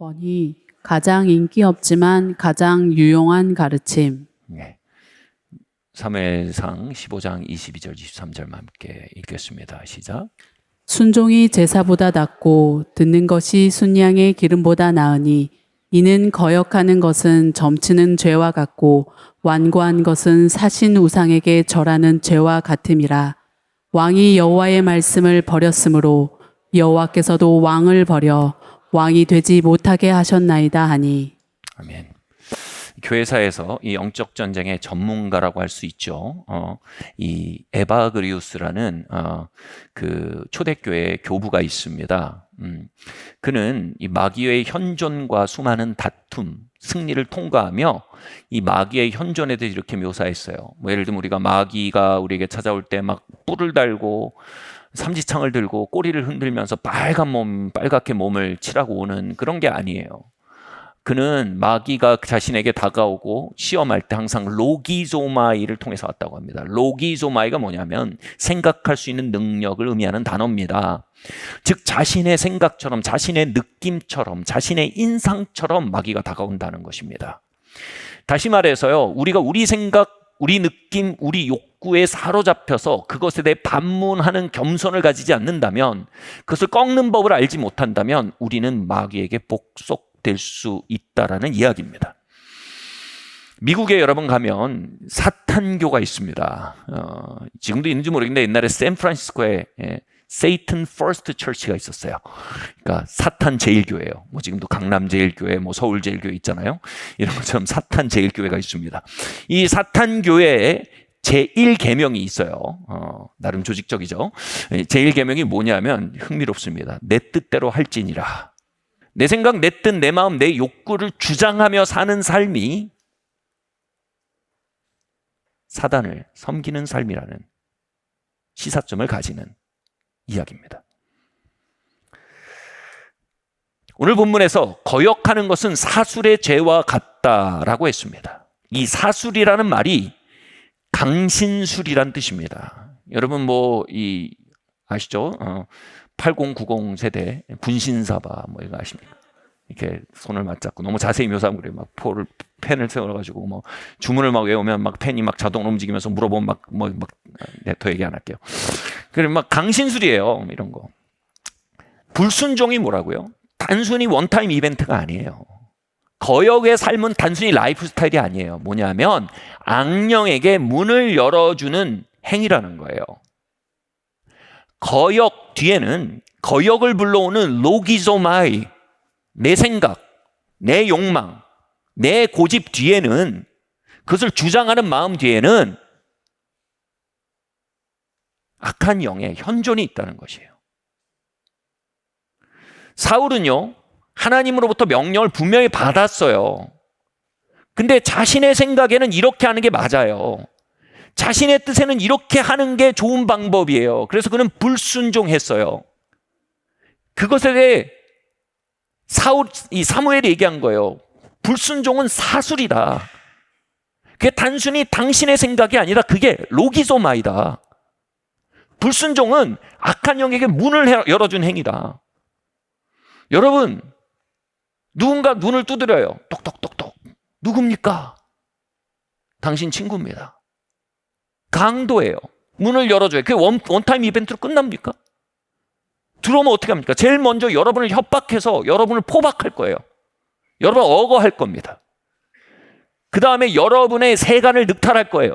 권위, 가장 인기 없지만 가장 유용한 가르침. 네. 사무엘상 15장 22절 23절 함께 읽겠습니다. 시작. 순종이 제사보다 낫고 듣는 것이 순양의 기름보다 나으니 이는 거역하는 것은 점치는 죄와 같고 완고한 것은 사신 우상에게 절하는 죄와 같음이라. 왕이 여호와의 말씀을 버렸으므로 여호와께서도 왕을 버려 왕이 되지 못하게 하셨나이다 하니. 아멘. 교회사에서 이 영적 전쟁의 전문가라고 할 수 있죠. 이 에바그리우스라는 그 초대교회 교부가 있습니다. 그는 이 마귀의 현존과 수많은 다툼, 승리를 통과하며 이 마귀의 현존에 대해서 이렇게 묘사했어요. 뭐 예를 들면 우리가 마귀가 우리에게 찾아올 때 막 뿔을 달고 삼지창을 들고 꼬리를 흔들면서 빨갛게 몸을 칠하고 오는 그런 게 아니에요. 그는 마귀가 자신에게 다가오고 시험할 때 항상 로기조마이를 통해서 왔다고 합니다. 로기조마이가 뭐냐면 생각할 수 있는 능력을 의미하는 단어입니다. 즉 자신의 생각처럼, 자신의 느낌처럼, 자신의 인상처럼 마귀가 다가온다는 것입니다. 다시 말해서요, 우리가 우리 생각, 우리 느낌, 우리 욕구에 사로잡혀서 그것에 대해 반문하는 겸손을 가지지 않는다면, 그것을 꺾는 법을 알지 못한다면 우리는 마귀에게 복속될 수 있다라는 이야기입니다. 미국에 여러분 가면 사탄교가 있습니다. 지금도 있는지 모르겠는데 옛날에 샌프란시스코에 Satan First Church가 있었어요. 그러니까 사탄 제일교회예요. 뭐 지금도 강남 제일교회, 뭐 서울 제일교회 있잖아요. 이런 것처럼 사탄 제일교회가 있습니다. 이 사탄교회에 제1계명이 있어요. 나름 조직적이죠. 제1계명이 뭐냐면 흥미롭습니다. 내 뜻대로 할지니라. 내 생각, 내 뜻, 내 마음, 내 욕구를 주장하며 사는 삶이 사단을 섬기는 삶이라는 시사점을 가지는 이야기입니다. 오늘 본문에서 거역하는 것은 사술의 죄와 같다라고 했습니다. 이 사술이라는 말이 강신술이란 뜻입니다. 여러분 아시죠? 8090 세대 분신사바 뭐 이거 아십니까? 이렇게 손을 맞잡고 너무 자세히 묘사하면 그래요. 막 펜을 세워가지고 뭐 주문을 막 외우면 막 펜이 막 자동으로 움직이면서 물어보면 더 얘기 안 할게요. 그래 막 강신술이에요. 이런 거. 불순종이 뭐라고요? 단순히 원타임 이벤트가 아니에요. 거역의 삶은 단순히 라이프 스타일이 아니에요. 뭐냐면 악령에게 문을 열어주는 행위라는 거예요. 거역 뒤에는 거역을 불러오는 로기조마이, 내 생각, 내 욕망, 내 고집 뒤에는, 그것을 주장하는 마음 뒤에는 악한 영의 현존이 있다는 것이에요. 사울은요, 하나님으로부터 명령을 분명히 받았어요. 근데 자신의 생각에는 이렇게 하는 게 맞아요. 자신의 뜻에는 이렇게 하는 게 좋은 방법이에요. 그래서 그는 불순종했어요. 그것에 대해 사무엘이 얘기한 거예요. 불순종은 사술이다. 그게 단순히 당신의 생각이 아니라 그게 로기조마이다. 불순종은 악한 영에게 문을 열어준 행위다. 여러분, 누군가 눈을 두드려요. 똑똑똑똑. 누굽니까? 당신 친구입니다. 강도예요. 문을 열어줘요. 그게 원타임 이벤트로 끝납니까? 들어오면 어떻게 합니까? 제일 먼저 여러분을 협박해서 여러분을 포박할 거예요. 여러분 억어할 겁니다. 그 다음에 여러분의 세간을 늑탈할 거예요.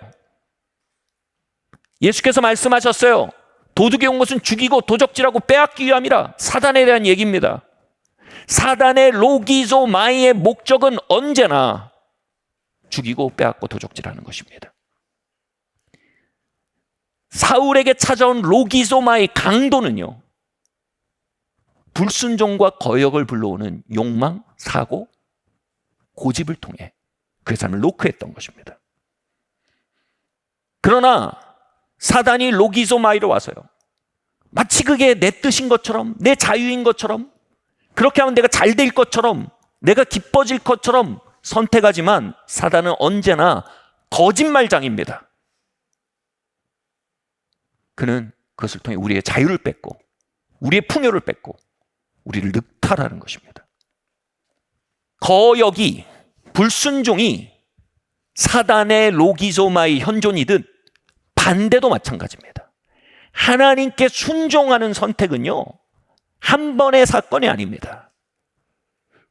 예수께서 말씀하셨어요. 도둑이 온 것은 죽이고 도적질하고 빼앗기 위함이라. 사단에 대한 얘기입니다. 사단의 로기조마이의 목적은 언제나 죽이고 빼앗고 도적질하는 것입니다. 사울에게 찾아온 로기조마의 강도는요, 불순종과 거역을 불러오는 욕망, 사고, 고집을 통해 그의 삶을 노크했던 것입니다. 그러나 사단이 로기조마이로 와서요, 마치 그게 내 뜻인 것처럼, 내 자유인 것처럼, 그렇게 하면 내가 잘 될 것처럼, 내가 기뻐질 것처럼 선택하지만 사단은 언제나 거짓말장입니다. 그는 그것을 통해 우리의 자유를 뺏고 우리의 풍요를 뺏고 우리를 늑탈하는 것입니다. 거역이, 불순종이 사단의 로기조마의 현존이듯 반대도 마찬가지입니다. 하나님께 순종하는 선택은요, 한 번의 사건이 아닙니다.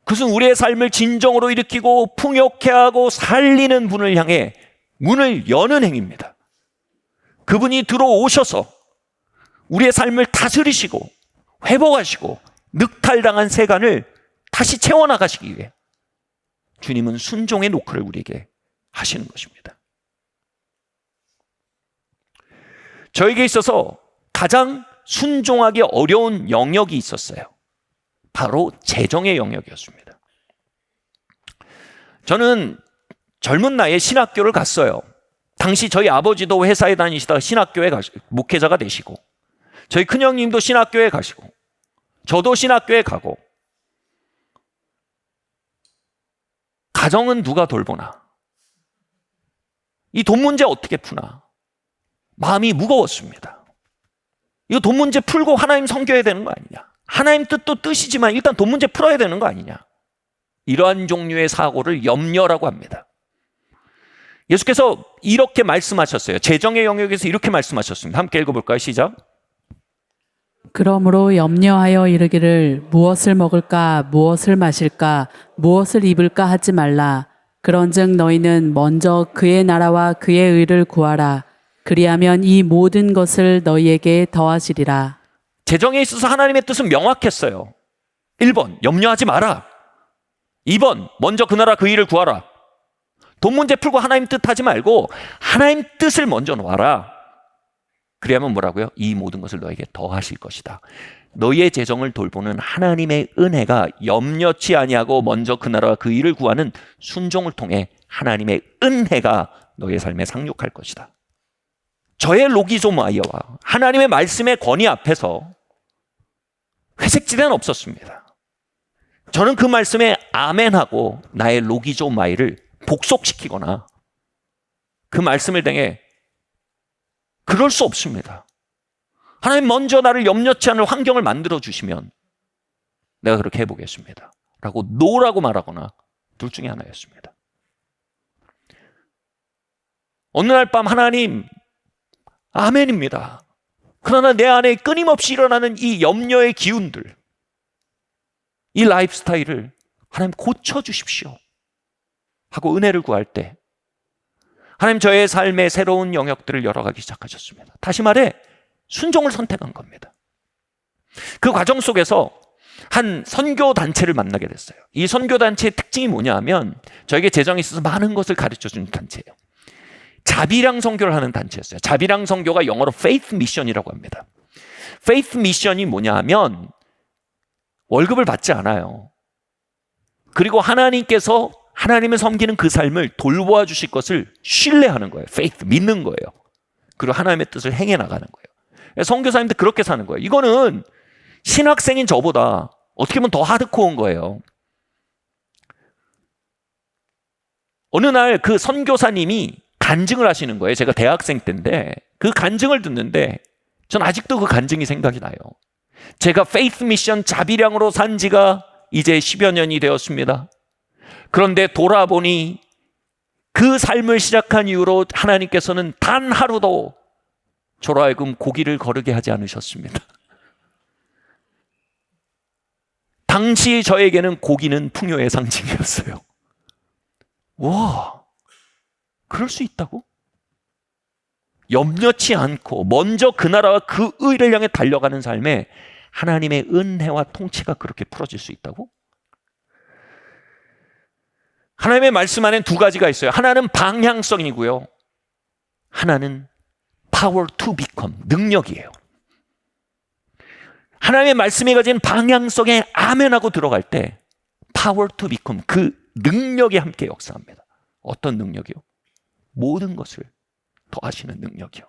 그것은 우리의 삶을 진정으로 일으키고 풍요케 하고 살리는 분을 향해 문을 여는 행위입니다. 그분이 들어오셔서 우리의 삶을 다스리시고 회복하시고 늑탈당한 세간을 다시 채워나가시기 위해 주님은 순종의 노크를 우리에게 하시는 것입니다. 저에게 있어서 가장 순종하기 어려운 영역이 있었어요. 바로 재정의 영역이었습니다. 저는 젊은 나이에 신학교를 갔어요. 당시 저희 아버지도 회사에 다니시다가 신학교에 목회자가 되시고, 저희 큰형님도 신학교에 가시고, 저도 신학교에 가고, 가정은 누가 돌보나? 이 돈 문제 어떻게 푸나? 마음이 무거웠습니다. 이거 돈 문제 풀고 하나님 섬겨야 되는 거 아니냐? 하나님 뜻도 뜻이지만 일단 돈 문제 풀어야 되는 거 아니냐? 이러한 종류의 사고를 염려라고 합니다. 예수께서 이렇게 말씀하셨어요. 재정의 영역에서 이렇게 말씀하셨습니다. 함께 읽어볼까요? 시작. 그러므로 염려하여 이르기를 무엇을 먹을까, 무엇을 마실까, 무엇을 입을까 하지 말라. 그런즉 너희는 먼저 그의 나라와 그의 의를 구하라. 그리하면 이 모든 것을 너희에게 더하시리라. 재정에 있어서 하나님의 뜻은 명확했어요. 1번, 염려하지 마라. 2번, 먼저 그 나라 그 일을 구하라. 돈 문제 풀고 하나님 뜻 하지 말고 하나님 뜻을 먼저 놓아라. 그래야만 뭐라고요? 이 모든 것을 너에게 더하실 것이다. 너희의 재정을 돌보는 하나님의 은혜가 염려치 아니하고 먼저 그 나라와 그 일을 구하는 순종을 통해 하나님의 은혜가 너희의 삶에 상륙할 것이다. 저의 로기조마이어와 하나님의 말씀의 권위 앞에서 회색지대는 없었습니다. 저는 그 말씀에 아멘하고 나의 로기조마이를 복속시키거나 그 말씀을 당해 그럴 수 없습니다. 하나님 먼저 나를 염려치 않을 환경을 만들어 주시면 내가 그렇게 해보겠습니다 라고 노라고 말하거나 둘 중에 하나였습니다. 어느 날 밤 하나님 아멘입니다. 그러나 내 안에 끊임없이 일어나는 이 염려의 기운들, 이 라이프 스타일을 하나님 고쳐주십시오 하고 은혜를 구할 때 하나님 저의 삶의 새로운 영역들을 열어가기 시작하셨습니다. 다시 말해 순종을 선택한 겁니다. 그 과정 속에서 한 선교단체를 만나게 됐어요. 이 선교단체의 특징이 뭐냐 하면 저에게 재정에 있어서 많은 것을 가르쳐주는 단체예요. 자비랑 선교를 하는 단체였어요. 자비랑 선교가 영어로 faith mission이라고 합니다. faith mission이 뭐냐 하면 월급을 받지 않아요. 그리고 하나님께서 하나님을 섬기는 그 삶을 돌보아 주실 것을 신뢰하는 거예요. faith, 믿는 거예요. 그리고 하나님의 뜻을 행해 나가는 거예요. 선교사님들 그렇게 사는 거예요. 이거는 신학생인 저보다 어떻게 보면 더 하드코어인 거예요. 어느 날 그 선교사님이 간증을 하시는 거예요. 제가 대학생 때인데 그 간증을 듣는데 전 아직도 그 간증이 생각이 나요. 제가 페이스 미션 자비량으로 산 지가 이제 10여 년이 되었습니다. 그런데 돌아보니 그 삶을 시작한 이후로 하나님께서는 단 하루도 저로 하여금 고기를 거르게 하지 않으셨습니다. 당시 저에게는 고기는 풍요의 상징이었어요. 와, 그럴 수 있다고? 염려치 않고 먼저 그 나라와 그 의를 향해 달려가는 삶에 하나님의 은혜와 통치가 그렇게 풀어질 수 있다고? 하나님의 말씀 안에 두 가지가 있어요. 하나는 방향성이고요. 하나는 power to become, 능력이에요. 하나님의 말씀이 가진 방향성에 아멘하고 들어갈 때 power to become, 그 능력이 함께 역사합니다. 어떤 능력이요? 모든 것을 더하시는 능력이요.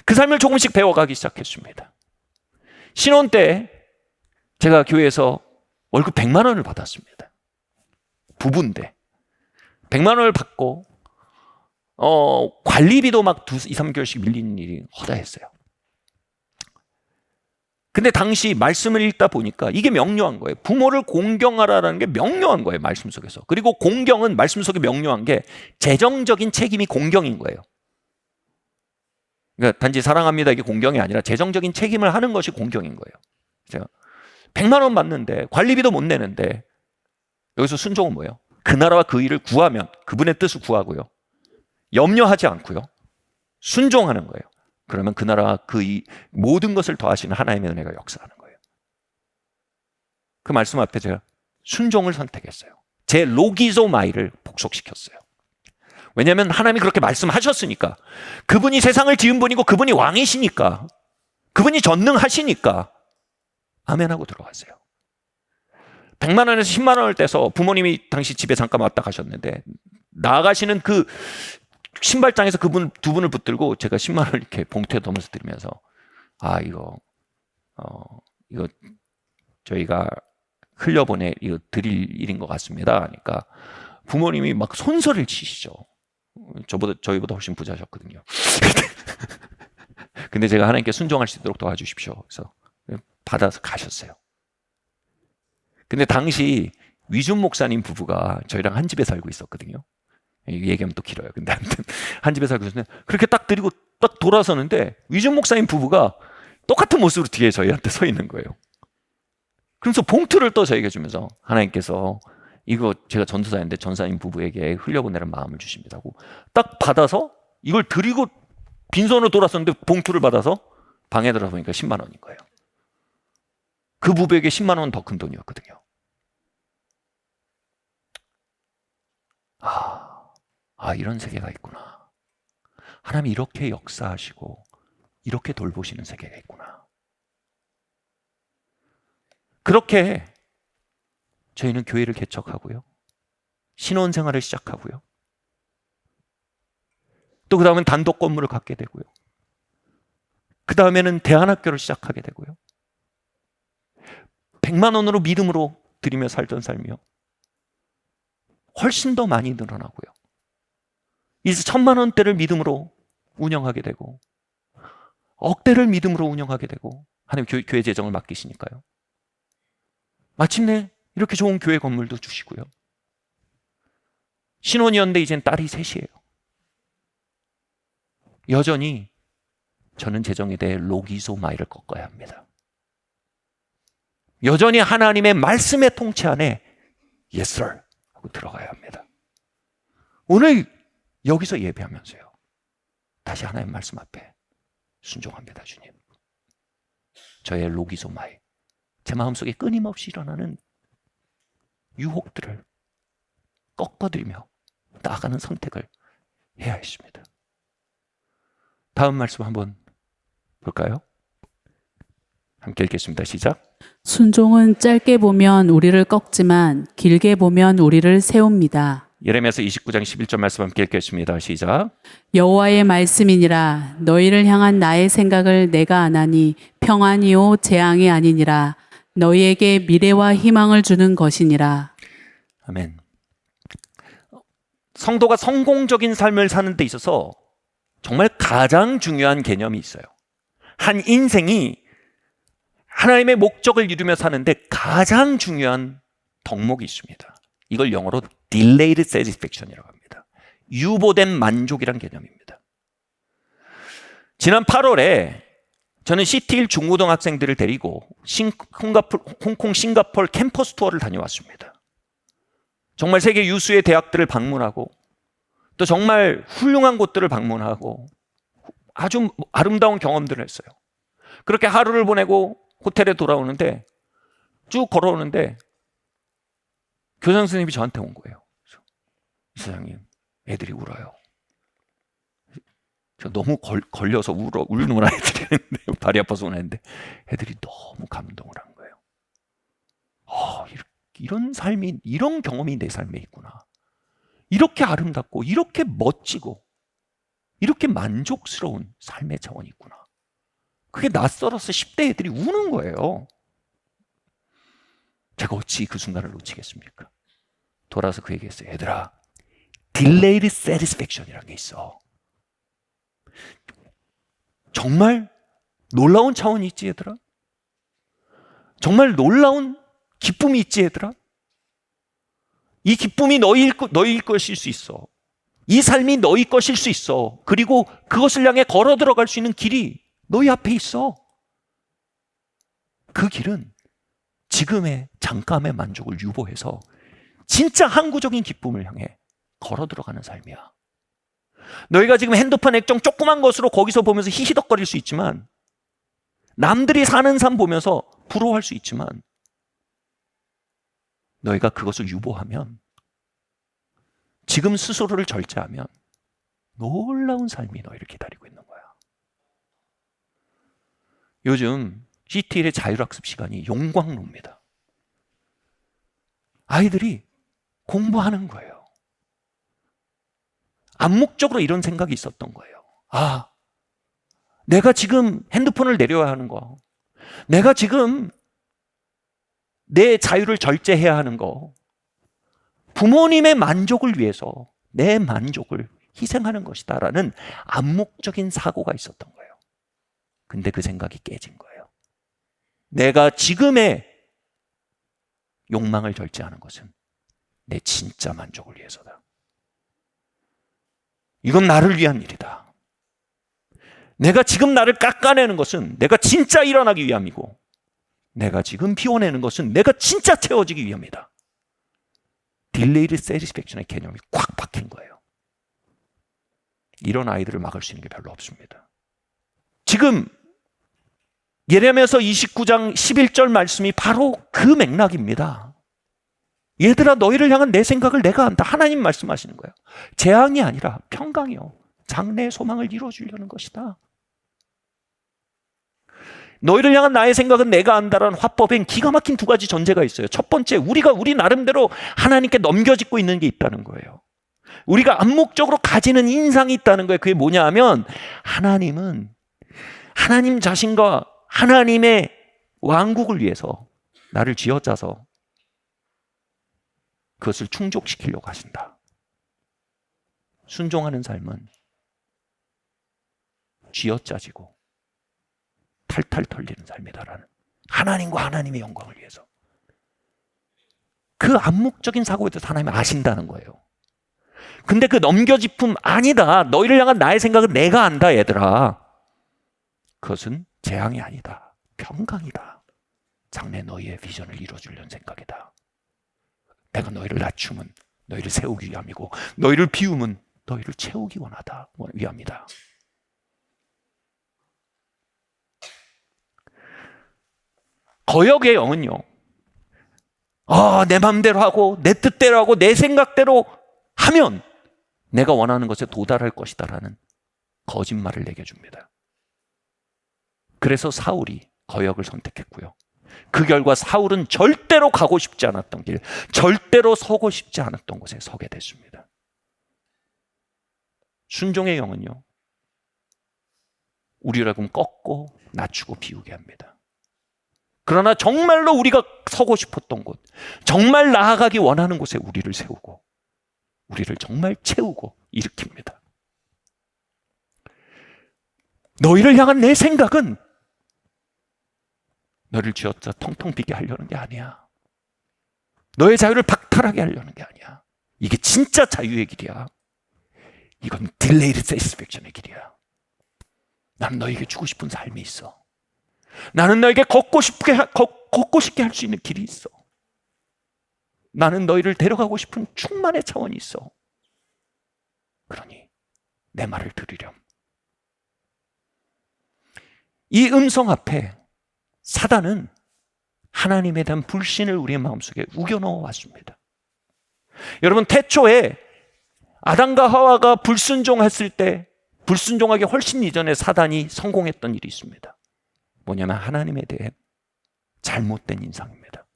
그 삶을 조금씩 배워가기 시작했습니다. 신혼 때 제가 교회에서 월급 100만 원을 받았습니다. 부부인데 100만 원을 받고 관리비도 막 2, 3개월씩 밀리는 일이 허다했어요. 근데 당시 말씀을 읽다 보니까 이게 명료한 거예요. 부모를 공경하라는 게 명료한 거예요, 말씀 속에서. 그리고 공경은 말씀 속에 명료한 게 재정적인 책임이 공경인 거예요. 그러니까 단지 사랑합니다 이게 공경이 아니라 재정적인 책임을 하는 것이 공경인 거예요. 제가 100만 원 받는데 관리비도 못 내는데 여기서 순종은 뭐예요? 그 나라와 그 일을 구하면 그분의 뜻을 구하고요. 염려하지 않고요. 순종하는 거예요. 그러면 그 나라와 그 모든 것을 더하시는 하나님의 은혜가 역사하는 거예요. 그 말씀 앞에 제가 순종을 선택했어요. 제 로기조마이를 복속시켰어요. 왜냐하면 하나님이 그렇게 말씀하셨으니까, 그분이 세상을 지은 분이고 그분이 왕이시니까, 그분이 전능하시니까 아멘하고 들어갔어요. 100만 원에서 10만 원을 떼서 부모님이 당시 집에 잠깐 왔다 가셨는데 나가시는 그 신발장에서 그분 두 분을 붙들고 제가 10만 원을 이렇게 봉투에 넣으면서 드리면서 이거 저희가 흘려보내 이거 드릴 일인 것 같습니다. 그러니까 부모님이 막 손소리를 치시죠. 저희보다 훨씬 부자셨거든요. 근데 제가 하나님께 순종할 수 있도록 도와주십시오. 그래서 받아서 가셨어요. 근데 당시 위준 목사님 부부가 저희랑 한 집에 살고 있었거든요. 얘기하면 또 길어요. 근데 아무튼 한 집에 살고 있었는데 그렇게 딱 드리고 딱 돌아서는데 위준 목사님 부부가 똑같은 모습으로 뒤에 저희한테 서 있는 거예요. 그래서 봉투를 또 저희가 주면서 하나님께서 이거 제가 전도사인데 전사님 부부에게 흘려보내는 마음을 주십니다고 딱 받아서 이걸 드리고 빈손으로 돌아섰는데 봉투를 받아서 방에 들어가 보니까 10만 원인 거예요. 그 부부에게 10만 원 더 큰 돈이었거든요. 이런 세계가 있구나. 하나님이 이렇게 역사하시고 이렇게 돌보시는 세계가 있구나. 그렇게 저희는 교회를 개척하고요. 신혼생활을 시작하고요. 또 그 다음엔 단독 건물을 갖게 되고요. 그 다음에는 대안학교를 시작하게 되고요. 100만 원으로 믿음으로 드리며 살던 삶이요. 훨씬 더 많이 늘어나고요. 이제 1000만 원대를 믿음으로 운영하게 되고 억대를 믿음으로 운영하게 되고 하나님 교회 재정을 맡기시니까요. 마침내 이렇게 좋은 교회 건물도 주시고요. 신혼이었는데 이젠 딸이 셋이에요. 여전히 저는 재정에 대해 로기소마이를 꺾어야 합니다. 여전히 하나님의 말씀의 통치 안에 Yes, sir 하고 들어가야 합니다. 오늘 여기서 예배하면서요. 다시 하나님 말씀 앞에 순종합니다. 주님. 저의 로기소마이, 제 마음속에 끊임없이 일어나는 유혹들을 꺾어들이며 나아가는 선택을 해야 했습니다. 다음 말씀 한번 볼까요? 함께 읽겠습니다. 시작. 순종은 짧게 보면 우리를 꺾지만 길게 보면 우리를 세웁니다. 예레미야서 29장 11절 말씀 함께 읽겠습니다. 시작. 여호와의 말씀이니라. 너희를 향한 나의 생각을 내가 아나니 평안이요 재앙이 아니니라. 너희에게 미래와 희망을 주는 것이니라. 아멘. 성도가 성공적인 삶을 사는 데 있어서 정말 가장 중요한 개념이 있어요. 한 인생이 하나님의 목적을 이루며 사는데 가장 중요한 덕목이 있습니다. 이걸 영어로 delayed satisfaction이라고 합니다. 유보된 만족이란 개념입니다. 지난 8월에 저는 시티1 중고등학생들을 데리고 홍콩 싱가포르 캠퍼스 투어를 다녀왔습니다. 정말 세계 유수의 대학들을 방문하고 또 정말 훌륭한 곳들을 방문하고 아주 아름다운 경험들을 했어요. 그렇게 하루를 보내고 호텔에 돌아오는데 쭉 걸어오는데 교장 선생님이 저한테 온 거예요. 이사장님, 애들이 울어요. 저 너무 걸려서 울는 아이들이 있는데 발이 아파서 우는데 애들이 너무 감동을 한 거예요. 이런 삶이, 이런 경험이 내 삶에 있구나. 이렇게 아름답고 이렇게 멋지고 이렇게 만족스러운 삶의 차원이 있구나. 그게 낯설어서 10대 애들이 우는 거예요. 제가 어찌 그 순간을 놓치겠습니까? 돌아서 그 얘기했어요. 얘들아, delayed satisfaction이라는 게 있어. 정말 놀라운 차원이 있지, 얘들아. 정말 놀라운 기쁨이 있지, 얘들아. 이 기쁨이 너희 것일 수 있어. 이 삶이 너희 것일 수 있어. 그리고 그것을 향해 걸어 들어갈 수 있는 길이 너희 앞에 있어. 그 길은 지금의 잠깐의 만족을 유보해서 진짜 항구적인 기쁨을 향해 걸어 들어가는 삶이야. 너희가 지금 핸드폰 액정 조그만 것으로 거기서 보면서 히히덕거릴 수 있지만, 남들이 사는 삶 보면서 부러워할 수 있지만, 너희가 그것을 유보하면, 지금 스스로를 절제하면 놀라운 삶이 너희를 기다리고 있는 거야. 요즘 CTL의 자율학습 시간이 용광로입니다. 아이들이 공부하는 거예요. 암묵적으로 이런 생각이 있었던 거예요. 아, 내가 지금 핸드폰을 내려야 하는 거, 내가 지금 내 자유를 절제해야 하는 거, 부모님의 만족을 위해서 내 만족을 희생하는 것이다 라는 암묵적인 사고가 있었던 거예요. 근데 그 생각이 깨진 거예요. 내가 지금의 욕망을 절제하는 것은 내 진짜 만족을 위해서다. 이건 나를 위한 일이다. 내가 지금 나를 깎아내는 것은 내가 진짜 일어나기 위함이고, 내가 지금 비워내는 것은 내가 진짜 채워지기 위함이다. 딜레이드 세티스팩션의 개념이 꽉 박힌 거예요. 이런 아이들을 막을 수 있는 게 별로 없습니다. 지금 예레미야서 29장 11절 말씀이 바로 그 맥락입니다. 얘들아, 너희를 향한 내 생각을 내가 안다. 하나님 말씀하시는 거예요. 재앙이 아니라 평강이요, 장래의 소망을 이루어주려는 것이다. 너희를 향한 나의 생각은 내가 안다라는 화법엔 기가 막힌 두 가지 전제가 있어요. 첫 번째, 우리가 우리 나름대로 하나님께 넘겨짓고 있는 게 있다는 거예요. 우리가 암묵적으로 가지는 인상이 있다는 거예요. 그게 뭐냐 하면, 하나님은 하나님 자신과 하나님의 왕국을 위해서 나를 쥐어짜서 그것을 충족시키려고 하신다. 순종하는 삶은 쥐어짜지고 탈탈 털리는 삶이다라는, 하나님과 하나님의 영광을 위해서. 그 암묵적인 사고에 대해서 하나님이 아신다는 거예요. 근데 그 넘겨짚음 아니다, 너희를 향한 나의 생각은 내가 안다, 얘들아. 그것은 재앙이 아니다, 평강이다. 장래 너희의 비전을 이루어주려는 생각이다. 내가 너희를 낮추면 너희를 세우기 위함이고, 너희를 비우면 너희를 채우기 위함이다. 거역의 영은요, 내 마음대로 하고 내 뜻대로 하고 내 생각대로 하면 내가 원하는 것에 도달할 것이다라는 거짓말을 내게 줍니다. 그래서 사울이 거역을 선택했고요. 그 결과 사울은 절대로 가고 싶지 않았던 길, 절대로 서고 싶지 않았던 곳에 서게 됐습니다. 순종의 영은요, 우리를 꺾고 낮추고 비우게 합니다. 그러나 정말로 우리가 서고 싶었던 곳, 정말 나아가기 원하는 곳에 우리를 세우고, 우리를 정말 채우고 일으킵니다. 너희를 향한 내 생각은 너를 쥐어짜 텅텅 비게 하려는 게 아니야. 너의 자유를 박탈하게 하려는 게 아니야. 이게 진짜 자유의 길이야. 이건 딜레이드 세티스팩션의 길이야. 난 너에게 주고 싶은 삶이 있어. 나는 너에게 걷고 싶게 할 수 있는 길이 있어. 나는 너희를 데려가고 싶은 충만의 차원이 있어. 그러니 내 말을 들으렴. 이 음성 앞에 사단은 하나님에 대한 불신을 우리의 마음속에 우겨넣어 왔습니다. 여러분, 태초에 아담과 하와가 불순종했을 때, 불순종하기 훨씬 이전에 사단이 성공했던 일이 있습니다. 뭐냐면 하나님에 대해 잘못된 인상입니다.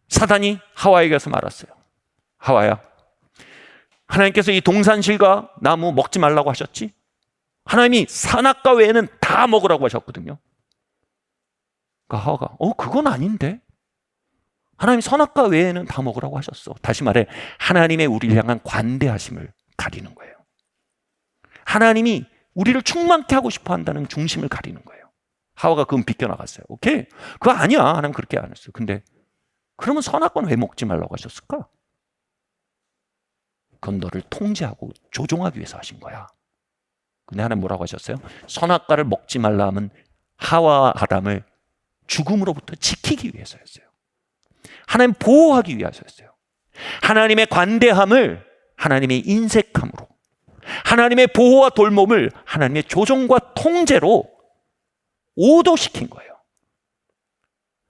사단이 하와에게 가서 말았어요. 하와야, 하나님께서 이 동산실과 나무 먹지 말라고 하셨지? 하나님이 선악과 외에는 다 먹으라고 하셨거든요. 그러니까 하와가 그건 아닌데, 하나님이 선악과 외에는 다 먹으라고 하셨어. 다시 말해, 하나님의 우리를 향한 관대하심을 가리는 거예요. 하나님이 우리를 충만케 하고 싶어 한다는 중심을 가리는 거예요. 하와가 그건 비껴나갔어요. 오케이? 그거 아니야. 하나님 그렇게 안 했어요. 근데 그러면 선악과는 왜 먹지 말라고 하셨을까? 그건 너를 통제하고 조종하기 위해서 하신 거야. 근데 하나님 뭐라고 하셨어요? 선악과를 먹지 말라 하면 하와와 아담을 죽음으로부터 지키기 위해서였어요. 하나님 보호하기 위해서였어요. 하나님의 관대함을 하나님의 인색함으로, 하나님의 보호와 돌봄을 하나님의 조종과 통제로 오도시킨 거예요.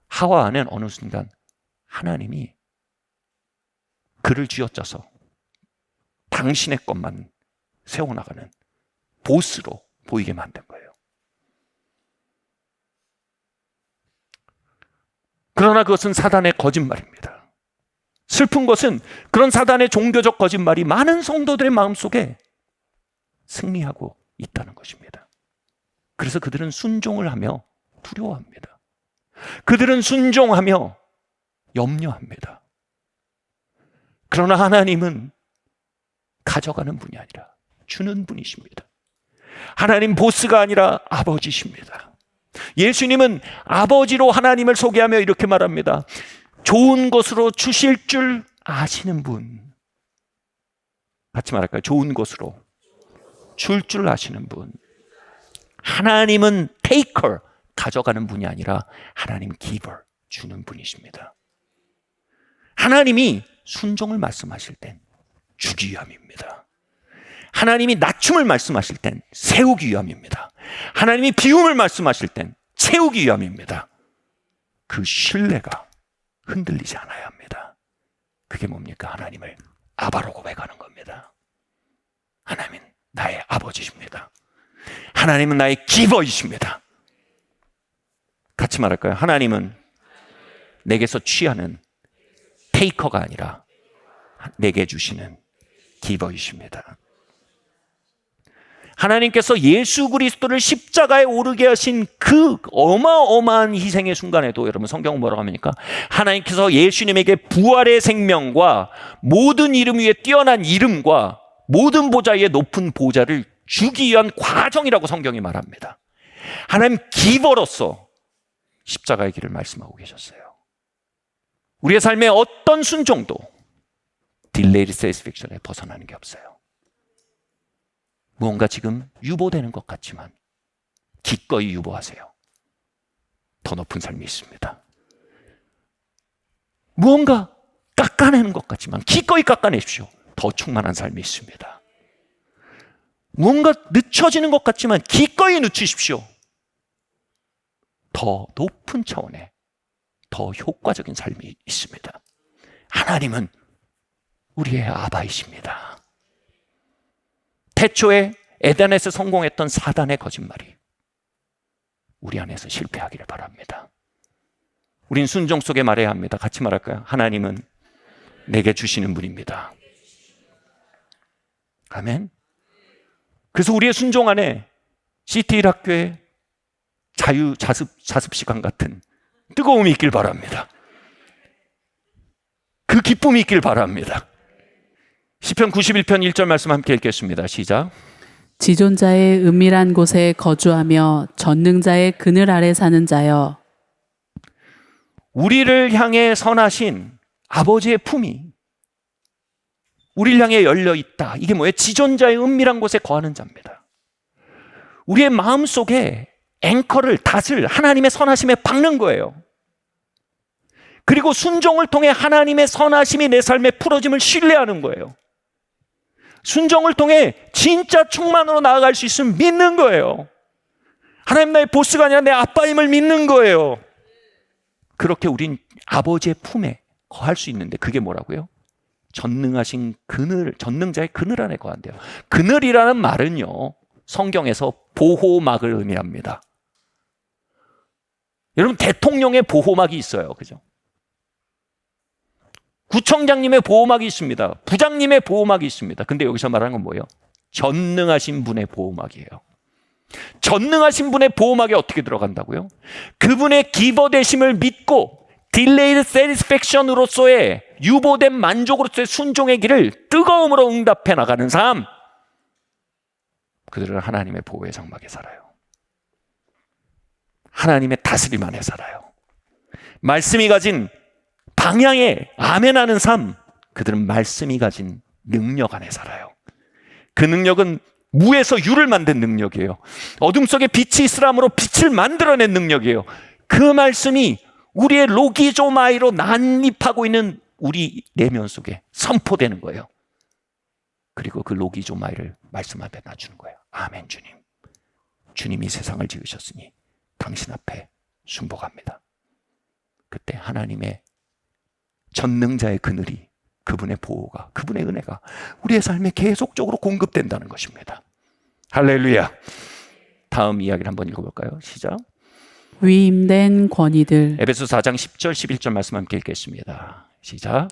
하와는 어느 순간 하나님이 그를 쥐어짜서 당신의 것만 세워나가는 보스로 보이게 만든 거예요. 그러나 그것은 사단의 거짓말입니다. 슬픈 것은 그런 사단의 종교적 거짓말이 많은 성도들의 마음속에 승리하고 있다는 것입니다. 그래서 그들은 순종을 하며 두려워합니다. 그들은 순종하며 염려합니다. 그러나 하나님은 가져가는 분이 아니라 주는 분이십니다. 하나님 보스가 아니라 아버지십니다. 예수님은 아버지로 하나님을 소개하며 이렇게 말합니다. 좋은 것으로 주실 줄 아시는 분. 같이 말할까요? 좋은 것으로 줄 줄 아시는 분. 하나님은 taker, 가져가는 분이 아니라 하나님 giver, 주는 분이십니다. 하나님이 순종을 말씀하실 땐 주기 위함입니다. 하나님이 낮춤을 말씀하실 땐 세우기 위함입니다. 하나님이 비움을 말씀하실 땐 채우기 위함입니다. 그 신뢰가 흔들리지 않아야 합니다. 그게 뭡니까? 하나님을 아바로 고백하는 겁니다. 하나님은 나의 아버지십니다. 하나님은 나의 기버이십니다. 같이 말할까요? 하나님은 내게서 취하는 테이커가 아니라 내게 주시는 기버이십니다. 하나님께서 예수 그리스도를 십자가에 오르게 하신 그 어마어마한 희생의 순간에도 여러분 성경은 뭐라고 합니까? 하나님께서 예수님에게 부활의 생명과 모든 이름 위에 뛰어난 이름과 모든 보좌 위에 높은 보좌를 주기 위한 과정이라고 성경이 말합니다. 하나님 기버로서 십자가의 길을 말씀하고 계셨어요. 우리의 삶의 어떤 순종도 딜레이드 세티스팩션에 벗어나는 게 없어요. 무언가 지금 유보되는 것 같지만 기꺼이 유보하세요. 더 높은 삶이 있습니다. 무언가 깎아내는 것 같지만 기꺼이 깎아내십시오. 더 충만한 삶이 있습니다. 무언가 늦춰지는 것 같지만 기꺼이 늦추십시오. 더 높은 차원의 더 효과적인 삶이 있습니다. 하나님은 우리의 아바이십니다. 태초에 에덴에서 성공했던 사단의 거짓말이 우리 안에서 실패하기를 바랍니다. 우린 순종 속에 말해야 합니다. 같이 말할까요? 하나님은 내게 주시는 분입니다. 아멘. 그래서 우리의 순종 안에 CT 학교의 자습 시간 같은 뜨거움이 있길 바랍니다. 그 기쁨이 있길 바랍니다. 시편 91편 1절 말씀 함께 읽겠습니다. 시작. 지존자의 은밀한 곳에 거주하며 전능자의 그늘 아래 사는 자여. 우리를 향해 선하신 아버지의 품이 우리를 향해 열려 있다. 이게 뭐예요? 지존자의 은밀한 곳에 거하는 자입니다. 우리의 마음속에 앵커를, 닷을 하나님의 선하심에 박는 거예요. 그리고 순종을 통해 하나님의 선하심이 내 삶에 풀어짐을 신뢰하는 거예요. 순종을 통해 진짜 충만으로 나아갈 수 있으면 믿는 거예요. 하나님 나의 보스가 아니라 내 아빠임을 믿는 거예요. 그렇게 우린 아버지의 품에 거할 수 있는데 그게 뭐라고요? 전능하신 그늘, 전능자의 그늘 안에 거한대요. 그늘이라는 말은요, 성경에서 보호막을 의미합니다. 여러분, 대통령의 보호막이 있어요. 그죠? 구청장님의 보호막이 있습니다. 부장님의 보호막이 있습니다. 근데 여기서 말하는 건 뭐예요? 전능하신 분의 보호막이에요. 전능하신 분의 보호막에 어떻게 들어간다고요? 그분의 기버되심을 믿고 딜레이드 세티스팩션으로서의 유보된 만족으로서의 순종의 길을 뜨거움으로 응답해 나가는 삶, 그들은 하나님의 보호의 장막에 살아요. 하나님의 다스림 안에 살아요. 말씀이 가진 방향에 아멘하는 삶, 그들은 말씀이 가진 능력 안에 살아요. 그 능력은 무에서 유를 만든 능력이에요. 어둠 속에 빛이 있으므로 빛을 만들어낸 능력이에요. 그 말씀이 우리의 로기조마이로 난입하고 있는 우리 내면 속에 선포되는 거예요. 그리고 그 로기조마이를 말씀 앞에 놔주는 거예요. 아멘. 주님, 주님이 세상을 지으셨으니 당신 앞에 순복합니다. 그때 하나님의 전능자의 그늘이, 그분의 보호가, 그분의 은혜가 우리의 삶에 계속적으로 공급된다는 것입니다. 할렐루야. 다음 이야기를 한번 읽어볼까요? 시작. 위임된 권위들. 에베소 4장 10절 11절 말씀 함께 읽겠습니다. 시작.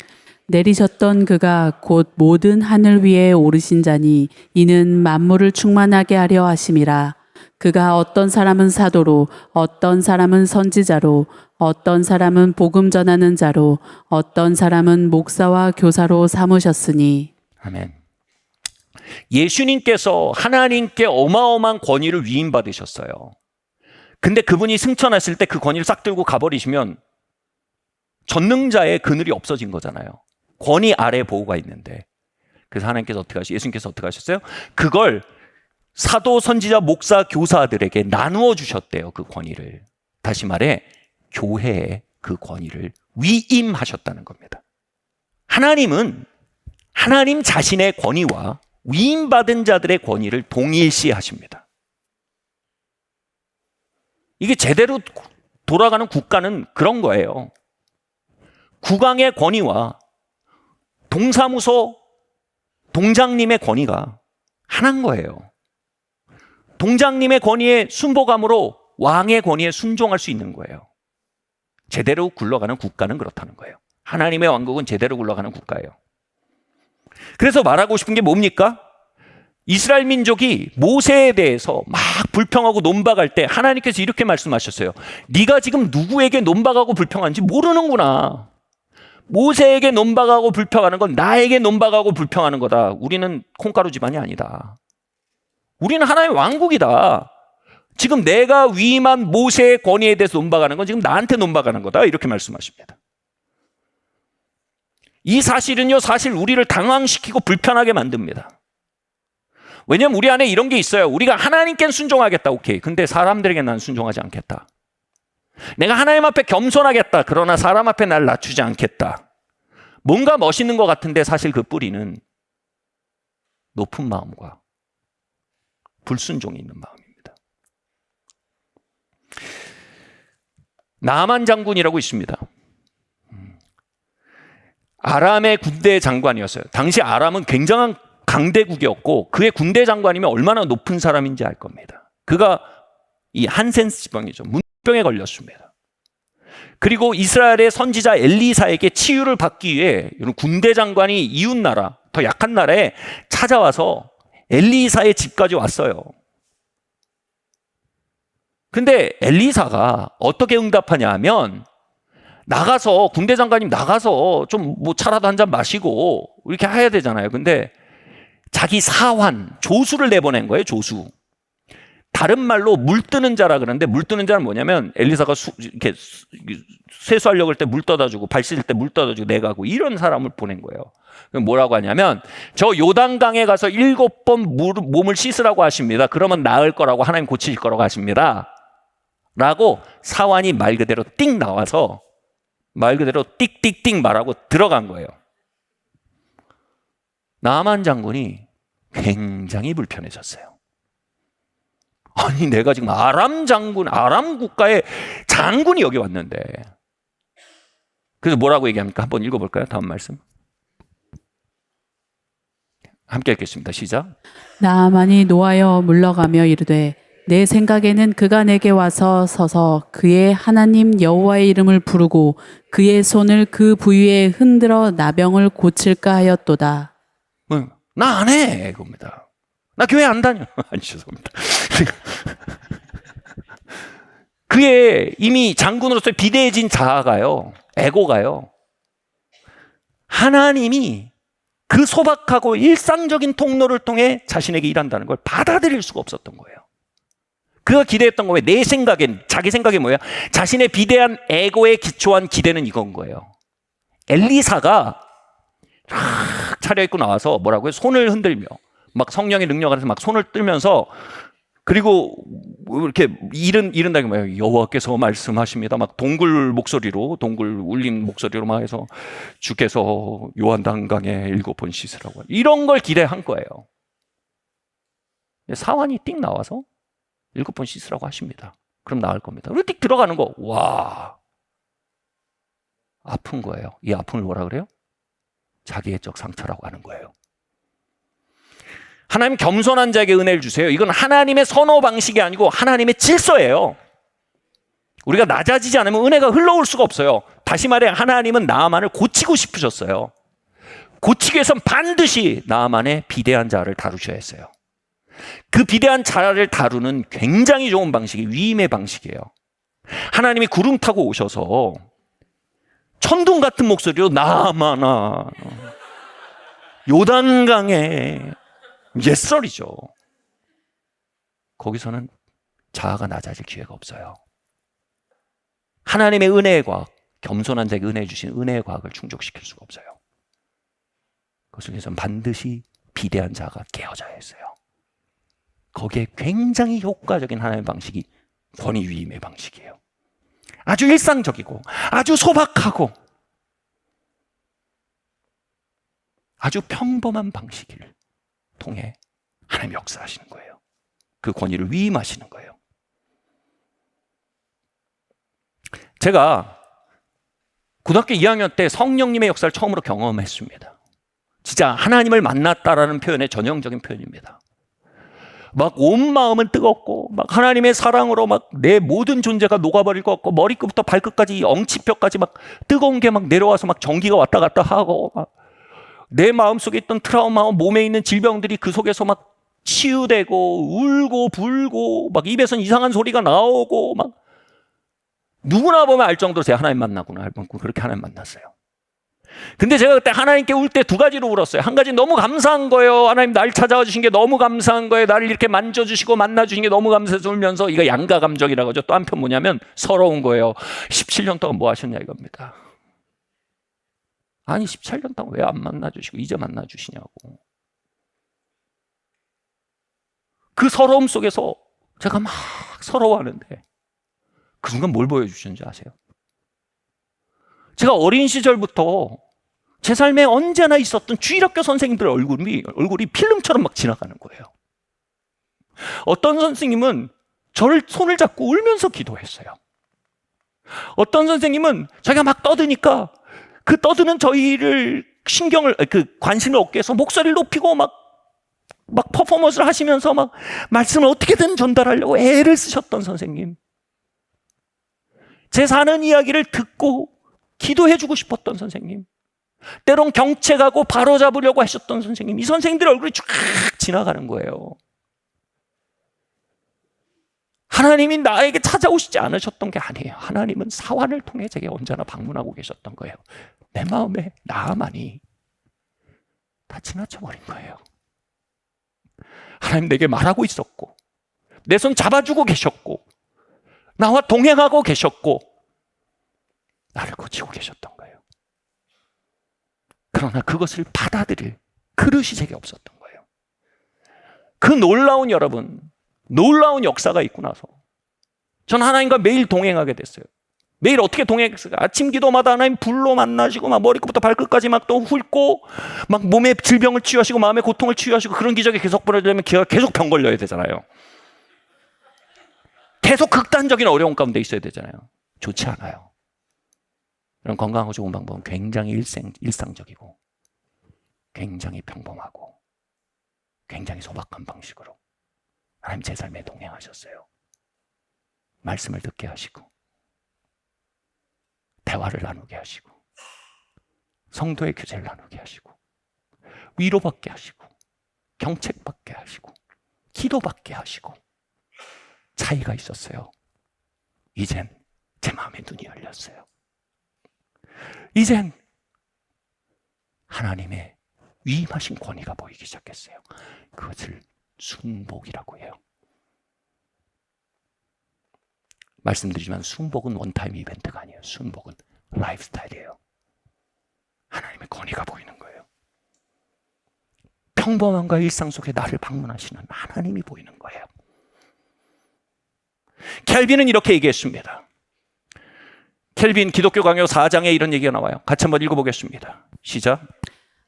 내리셨던 그가 곧 모든 하늘 위에 오르신 자니 이는 만물을 충만하게 하려 하심이라. 그가 어떤 사람은 사도로, 어떤 사람은 선지자로, 어떤 사람은 복음 전하는 자로, 어떤 사람은 목사와 교사로 삼으셨으니. 아멘. 예수님께서 하나님께 어마어마한 권위를 위임받으셨어요. 근데 그분이 승천하실 때 그 권위를 싹 들고 가버리시면 전능자의 그늘이 없어진 거잖아요. 권위 아래 보호가 있는데. 그래서 하나님께서 어떻게 하셨어요? 예수님께서 어떻게 하셨어요? 그걸 사도, 선지자, 목사, 교사들에게 나누어 주셨대요. 그 권위를. 다시 말해 교회에 그 권위를 위임하셨다는 겁니다. 하나님은 하나님 자신의 권위와 위임받은 자들의 권위를 동일시하십니다. 이게 제대로 돌아가는 국가는 그런 거예요. 국왕의 권위와 동사무소 동장님의 권위가 하나인 거예요. 동장님의 권위에 순복함으로 왕의 권위에 순종할 수 있는 거예요. 제대로 굴러가는 국가는 그렇다는 거예요. 하나님의 왕국은 제대로 굴러가는 국가예요. 그래서 말하고 싶은 게 뭡니까? 이스라엘 민족이 모세에 대해서 막 불평하고 논박할 때 하나님께서 이렇게 말씀하셨어요. 네가 지금 누구에게 논박하고 불평하는지 모르는구나. 모세에게 논박하고 불평하는 건 나에게 논박하고 불평하는 거다. 우리는 콩가루 집안이 아니다. 우리는 하나님의 왕국이다. 지금 내가 위임한 모세의 권위에 대해서 논박하는 건 지금 나한테 논박하는 거다. 이렇게 말씀하십니다. 이 사실은요, 사실 우리를 당황시키고 불편하게 만듭니다. 왜냐하면 우리 안에 이런 게 있어요. 우리가 하나님께 순종하겠다. 오케이. 근데 사람들에게 난 순종하지 않겠다. 내가 하나님 앞에 겸손하겠다. 그러나 사람 앞에 날 낮추지 않겠다. 뭔가 멋있는 것 같은데 사실 그 뿌리는 높은 마음과 불순종이 있는 마음입니다. 나만 장군이라고 있습니다. 아람의 군대 장관이었어요. 당시 아람은 굉장한 강대국이었고 그의 군대 장관이면 얼마나 높은 사람인지 알 겁니다. 그가 이 한센스병이죠. 문병에 걸렸습니다. 그리고 이스라엘의 선지자 엘리사에게 치유를 받기 위해 군대 장관이 이웃 나라, 더 약한 나라에 찾아와서 엘리사의 집까지 왔어요. 근데 엘리사가 어떻게 응답하냐 하면 나가서 군대 장관님 나가서 좀 뭐 차라도 한 잔 마시고 이렇게 해야 되잖아요. 근데 자기 사환, 조수를 내보낸 거예요. 조수. 다른 말로 물 뜨는 자라 그러는데 물 뜨는 자는 뭐냐면 엘리사가 이렇게 세수하려고 할 때 물 떠다 주고 발 씻을 때 물 떠다 주고 내가고 이런 사람을 보낸 거예요. 뭐라고 하냐면 저 요단강에 가서 7번 몸을 씻으라고 하십니다. 그러면 나을 거라고 하나님 고치실 거라고 하십니다. 라고 사환이 말 그대로 띡 나와서 말 그대로 띡띡띡 말하고 들어간 거예요. 나만 장군이 굉장히 불편해졌어요. 아니 내가 지금 아람 장군, 아람 국가의 장군이 여기 왔는데. 그래서 뭐라고 얘기합니까? 한번 읽어볼까요? 다음 말씀. 함께 읽겠습니다. 시작. 나아만이 노하여 물러가며 이르되 내 생각에는 그가 내게 와서 서서 그의 하나님 여호와의 이름을 부르고 그의 손을 그 부위에 흔들어 나병을 고칠까 하였도다. 나 안 해. 그겁니다. 나 교회 안 다녀. 아니 죄송합니다. 그의 이미 장군으로서 비대해진 자아가요. 에고가요. 하나님이 그 소박하고 일상적인 통로를 통해 자신에게 일한다는 걸 받아들일 수가 없었던 거예요. 그가 기대했던 거예요. 내 생각엔, 자기 생각이 뭐야? 자신의 비대한 에고에 기초한 기대는 이건 거예요. 엘리사가 쫙 차려입고 나와서 뭐라고요? 손을 흔들며 막 성령의 능력 안에서 막 손을 들면서, 그리고 이렇게 이른다는 게 뭐예요? 여호와께서 말씀하십니다. 막 동굴 울림 목소리로 막 해서 주께서 요한단강에 7번 씻으라고, 이런 걸 기대한 거예요. 사환이 띡 나와서 7번 씻으라고 하십니다. 그럼 나을 겁니다. 그리고 띡 들어가는 거, 와, 아픈 거예요. 이 아픔을 뭐라 그래요? 자기애적 상처라고 하는 거예요. 하나님 겸손한 자에게 은혜를 주세요. 이건 하나님의 선호 방식이 아니고 하나님의 질서예요. 우리가 낮아지지 않으면 은혜가 흘러올 수가 없어요. 다시 말해, 하나님은 나아만을 고치고 싶으셨어요. 고치기 위해선 반드시 나아만의 비대한 자를 다루셔야 했어요. 그 비대한 자를 다루는 굉장히 좋은 방식이 위임의 방식이에요. 하나님이 구름 타고 오셔서 천둥 같은 목소리로 나아만아, 요단강에, 옛설이죠. 거기서는 자아가 낮아질 기회가 없어요. 하나님의 은혜의 과학, 겸손한 자에게 은혜 주신 은혜의 과학을 충족시킬 수가 없어요. 그것을 위해서는 반드시 비대한 자가 깨어져야 했어요. 거기에 굉장히 효과적인 하나님의 방식이 권위 위임의 방식이에요. 아주 일상적이고 아주 소박하고 아주 평범한 방식을 통해 하나님 역사하시는 거예요. 그 권위를 위임하시는 거예요. 제가 고등학교 2학년 때 성령님의 역사를 처음으로 경험했습니다. 진짜 하나님을 만났다라는 표현의 전형적인 표현입니다. 막 온 마음은 뜨겁고 막 하나님의 사랑으로 막 내 모든 존재가 녹아버릴 것 같고, 머리끝부터 발끝까지 엉치뼈까지 막 뜨거운 게 막 내려와서 막 전기가 왔다 갔다 하고, 막 내 마음속에 있던 트라우마, 몸에 있는 질병들이 그 속에서 막 치유되고 울고 불고 막 입에선 이상한 소리가 나오고, 막 누구나 보면 알 정도로 제가 하나님 만나구나 할 만큼 그렇게 하나님 만났어요. 근데 제가 그때 하나님께 울 때 2가지로 울었어요. 한 가지 너무 감사한 거예요. 하나님 날 찾아와 주신 게 너무 감사한 거예요. 나를 이렇게 만져주시고 만나주신 게 너무 감사해서 울면서, 이거 양가 감정이라고 하죠. 또 한편 뭐냐면 서러운 거예요. 17년 동안 뭐 하셨냐 이겁니다. 아니 17년 동안 왜 안 만나주시고 이제 만나주시냐고. 그 서러움 속에서 제가 막 서러워하는데 그 순간 뭘 보여주셨는지 아세요? 제가 어린 시절부터 제 삶에 언제나 있었던 주일학교 선생님들의 얼굴이 필름처럼 막 지나가는 거예요. 어떤 선생님은 저를 손을 잡고 울면서 기도했어요. 어떤 선생님은 자기가 막 떠드니까 그 떠드는 저희를 관심을 얻기 위해서 목소리를 높이고 막 퍼포먼스를 하시면서 막 말씀을 어떻게든 전달하려고 애를 쓰셨던 선생님. 제 사는 이야기를 듣고 기도해주고 싶었던 선생님. 때론 경책하고 바로잡으려고 하셨던 선생님. 이 선생님들의 얼굴이 쫙 지나가는 거예요. 하나님이 나에게 찾아오시지 않으셨던 게 아니에요. 하나님은 사환을 통해 제게 언제나 방문하고 계셨던 거예요. 내 마음에 나만이 다 지나쳐버린 거예요. 하나님 내게 말하고 있었고, 내 손 잡아주고 계셨고, 나와 동행하고 계셨고, 나를 고치고 계셨던 거예요. 그러나 그것을 받아들일 그릇이 제게 없었던 거예요. 그 놀라운 놀라운 역사가 있고 나서 전 하나님과 매일 동행하게 됐어요. 매일 어떻게 동행했어요? 아침 기도마다 하나님 불로 만나시고 막 머리끝부터 발끝까지 막 또 훑고 막 몸의 질병을 치유하시고 마음의 고통을 치유하시고, 그런 기적이 계속 벌어지려면 계속 병 걸려야 되잖아요. 계속 극단적인 어려움 가운데 있어야 되잖아요. 좋지 않아요. 이런 건강하고 좋은 방법은 굉장히 일상적이고 굉장히 평범하고 굉장히 소박한 방식으로 하나님 제 삶에 동행하셨어요. 말씀을 듣게 하시고 대화를 나누게 하시고 성도의 교제를 나누게 하시고 위로받게 하시고 경책받게 하시고 기도받게 하시고 차이가 있었어요. 이젠 제 마음의 눈이 열렸어요. 이젠 하나님의 위임하신 권위가 보이기 시작했어요. 그것을 순복이라고 해요. 말씀드리지만 순복은 원타임 이벤트가 아니에요. 순복은 라이프 스타일이에요. 하나님의 권위가 보이는 거예요. 평범함과 일상 속에 나를 방문하시는 하나님이 보이는 거예요. 켈빈은 이렇게 얘기했습니다. 켈빈 기독교 강요 4장에 이런 얘기가 나와요. 같이 한번 읽어보겠습니다. 시작.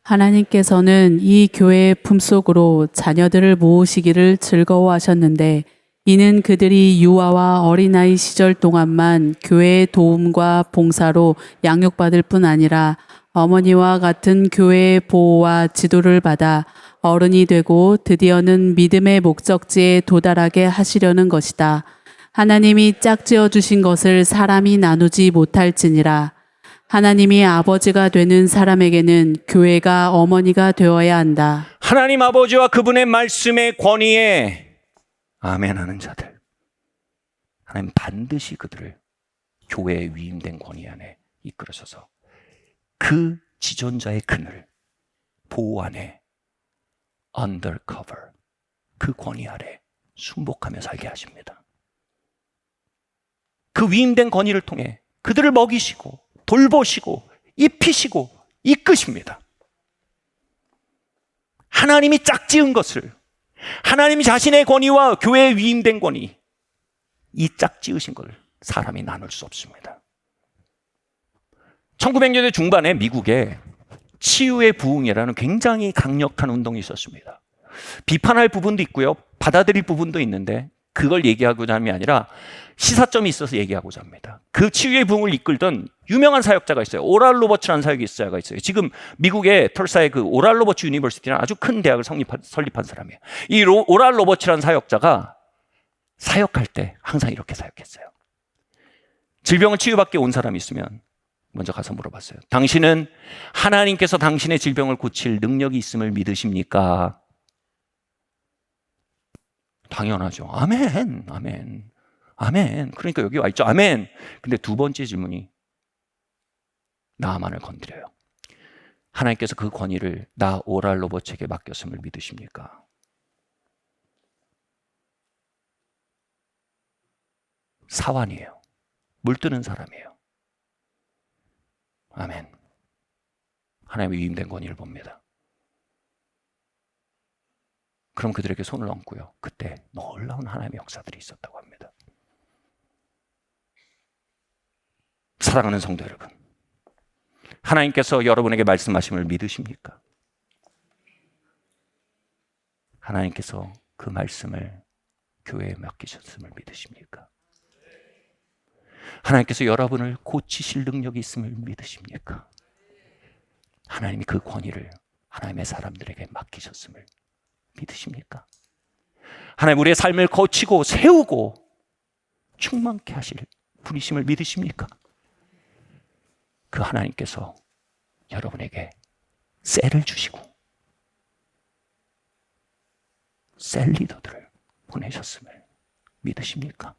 하나님께서는 이 교회의 품속으로 자녀들을 모으시기를 즐거워하셨는데 이는 그들이 유아와 어린아이 시절 동안만 교회의 도움과 봉사로 양육받을 뿐 아니라 어머니와 같은 교회의 보호와 지도를 받아 어른이 되고 드디어는 믿음의 목적지에 도달하게 하시려는 것이다. 하나님이 짝지어 주신 것을 사람이 나누지 못할지니라. 하나님이 아버지가 되는 사람에게는 교회가 어머니가 되어야 한다. 하나님 아버지와 그분의 말씀의 권위에 아멘하는 자들, 하나님 반드시 그들을 교회에 위임된 권위 안에 이끌으셔서 그 지존자의 그늘, 보호 안에 undercover, 그 권위 아래 순복하며 살게 하십니다. 그 위임된 권위를 통해 그들을 먹이시고 돌보시고 입히시고 이끄십니다. 하나님이 짝지은 것을, 하나님이 자신의 권위와 교회에 위임된 권위, 이 짝지으신 것을 사람이 나눌 수 없습니다. 1900년대 중반에 미국에 치유의 부흥이라는 굉장히 강력한 운동이 있었습니다. 비판할 부분도 있고요, 받아들일 부분도 있는데 그걸 얘기하고자 함이 아니라 시사점이 있어서 얘기하고자 합니다. 그 치유의 부흥을 이끌던 유명한 사역자가 있어요. 오랄 로버츠라는 사역자가 있어요. 지금 미국의 털사의 그 오랄 로버츠 유니버시티라는 아주 큰 대학을 설립한 사람이에요. 이 오랄 로버츠라는 사역자가 사역할 때 항상 이렇게 사역했어요. 질병을 치유받게 온 사람이 있으면 먼저 가서 물어봤어요. 당신은 하나님께서 당신의 질병을 고칠 능력이 있음을 믿으십니까? 당연하죠. 아멘, 아멘, 아멘. 그러니까 여기 와 있죠. 아멘. 근데 두 번째 질문이 나만을 건드려요. 하나님께서 그 권위를 나 오랄 로버츠에게 맡겼음을 믿으십니까? 사환이에요. 물드는 사람이에요. 아멘. 하나님의 위임된 권위를 봅니다. 그럼 그들에게 손을 얹고요. 그때 놀라운 하나님의 역사들이 있었다고 합니다. 사랑하는 성도 여러분, 하나님께서 여러분에게 말씀하심을 믿으십니까? 하나님께서 그 말씀을 교회에 맡기셨음을 믿으십니까? 하나님께서 여러분을 고치실 능력이 있음을 믿으십니까? 하나님이 그 권위를 하나님의 사람들에게 맡기셨음을 믿으십니까? 하나님 우리의 삶을 거치고 세우고 충만케 하실 분이심을 믿으십니까? 그 하나님께서 여러분에게 셀을 주시고 셀 리더들을 보내셨음을 믿으십니까?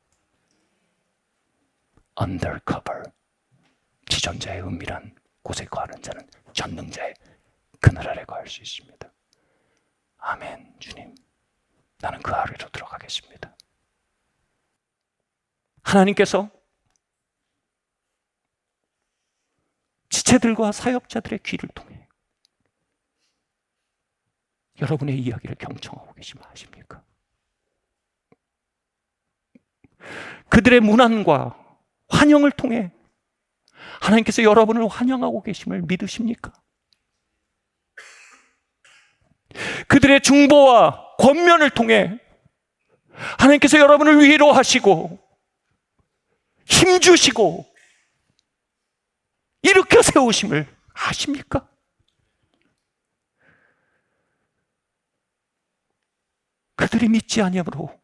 undercover, 지존자의 은밀한 곳에 거하는 자는 전능자의 그늘 아래 거할 수 있습니다. 아멘. 주님, 나는 그 아래로 들어가겠습니다. 하나님께서 지체들과 사역자들의 귀를 통해 여러분의 이야기를 경청하고 계시면 아십니까? 그들의 문안과 환영을 통해 하나님께서 여러분을 환영하고 계심을 믿으십니까? 그들의 중보와 권면을 통해 하나님께서 여러분을 위로하시고 힘주시고 일으켜 세우심을 아십니까? 그들이 믿지 아니함으로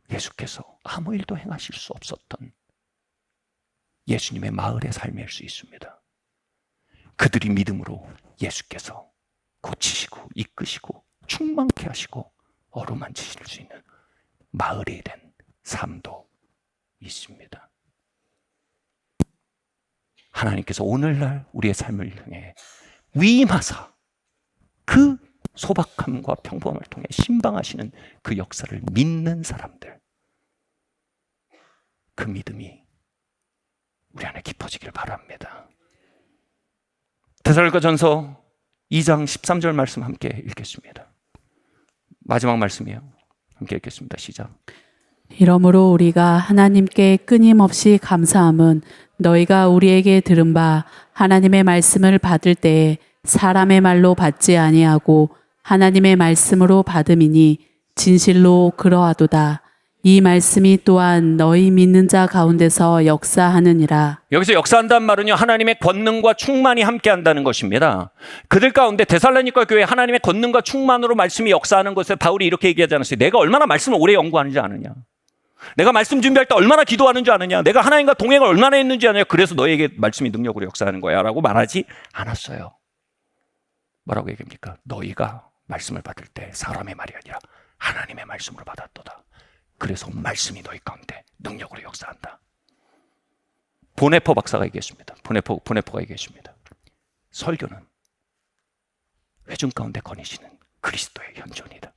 예수께서 아무 일도 행하실 수 없었던 예수님의 마을의 삶일 수 있습니다. 그들이 믿음으로 예수께서 고치시고 이끄시고 충만케 하시고 어루만지실 수 있는 마을이 된 삶도 있습니다. 하나님께서 오늘날 우리의 삶을 향해 위임하사 그 소박함과 평범함을 통해 신방하시는 그 역사를 믿는 사람들, 그 믿음이 우리 안에 깊어지길 바랍니다. 데살로니가전서 2장 13절 말씀 함께 읽겠습니다. 마지막 말씀이에요. 함께 읽겠습니다. 시작. 이러므로 우리가 하나님께 끊임없이 감사함은 너희가 우리에게 들은 바 하나님의 말씀을 받을 때에 사람의 말로 받지 아니하고 하나님의 말씀으로 받음이니 진실로 그러하도다. 이 말씀이 또한 너희 믿는 자 가운데서 역사하느니라. 여기서 역사한다는 말은요, 하나님의 권능과 충만이 함께한다는 것입니다. 그들 가운데 데살로니가 교회 하나님의 권능과 충만으로 말씀이 역사하는 것을 바울이 이렇게 얘기하지 않았어요. 내가 얼마나 말씀을 오래 연구하는지 아느냐, 내가 말씀 준비할 때 얼마나 기도하는지 아느냐, 내가 하나님과 동행을 얼마나 했는지 아느냐, 그래서 너에게 말씀이 능력으로 역사하는 거야 라고 말하지 않았어요. 뭐라고 얘기합니까? 너희가 말씀을 받을 때 사람의 말이 아니라 하나님의 말씀으로 받았도다. 그래서 말씀이 너희 가운데 능력으로 역사한다. 보네포 박사가 얘기했습니다. 보네포가 얘기했습니다. 설교는 회중 가운데 거니시는 그리스도의 현존이다.